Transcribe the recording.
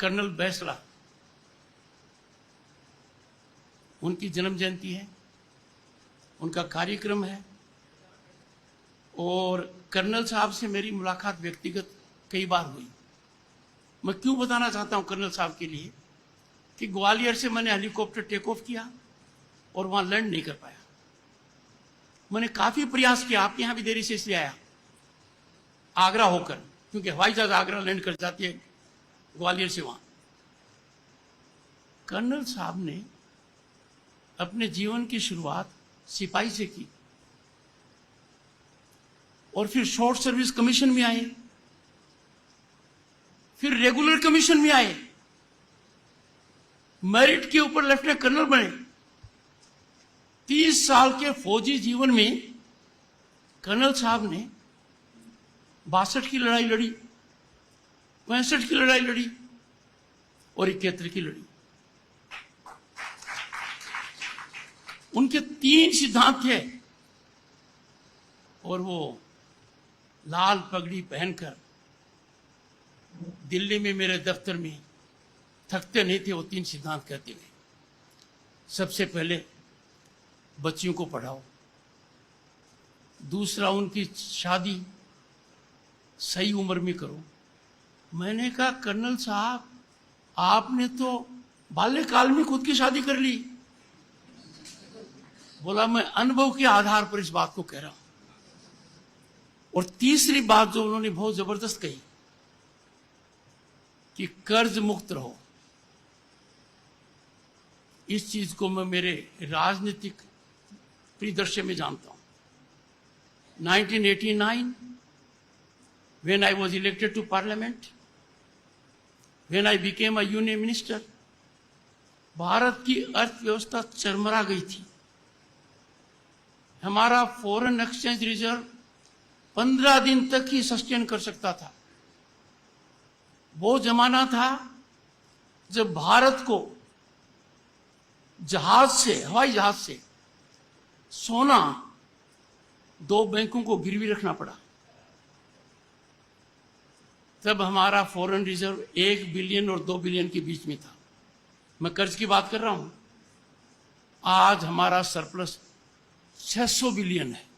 Colonel Bainsla, उनकी जन्म जयंती है, उनका कार्यक्रम है। और कर्नल साहब से मेरी मुलाकात व्यक्तिगत कई बार हुई। मैं क्यों बताना चाहता हूं कर्नल साहब के लिए कि ग्वालियर से मैंने हेलीकॉप्टर टेक ऑफ किया और वहां लैंड नहीं कर पाया। मैंने काफी प्रयास किया, आपके यहां भी देरी से इसलिए आया, आगरा होकर, क्योंकि हवाई जहाज आगरा लैंड कर जाती है ग्वालियर से वहां। कर्नल साहब ने अपने जीवन की शुरुआत सिपाही से की और फिर शॉर्ट सर्विस कमीशन में आए, फिर रेगुलर कमीशन में आए, मेरिट के ऊपर लेफ्टिनेंट कर्नल बने। 30 साल के फौजी जीवन में कर्नल साहब ने 62 की लड़ाई लड़ी, 65 की लड़ाई लड़ी और 71 की लड़ी। उनके 3 सिद्धांत थे और वो लाल पगड़ी पहनकर दिल्ली में मेरे दफ्तर में थकते नहीं थे। वो 3 सिद्धांत कहते हुए, सबसे पहले बच्चियों को पढ़ाओ, दूसरा उनकी शादी सही उम्र में करो। मैंने कहा कर्नल साहब, आपने तो बाल्यकाल में खुद की शादी कर ली। बोला मैं अनुभव के आधार पर इस बात को कह रहा हूं। और तीसरी बात जो उन्होंने बहुत जबरदस्त कही कि कर्ज मुक्त रहो। इस चीज को मैं मेरे राजनीतिक परिदृश्य में जानता हूं। 1989 when I was elected to parliament, when I became a union minister, Bharat की अर्थव्यवस्था चरमरा गई थी। हमारा फॉरेन एक्सचेंज रिजर्व 15 दिन तक ही सस्टेन कर सकता था। वो जमाना था जब भारत को जहाज से, हवाई जहाज से सोना 2 बैंकों को गिरवी रखना पड़ा। तब हमारा फॉरेन रिजर्व 1 बिलियन और 2 बिलियन के बीच में था। मैं कर्ज की बात कर रहा हूं। आज हमारा सरप्लस 600 बिलियन है।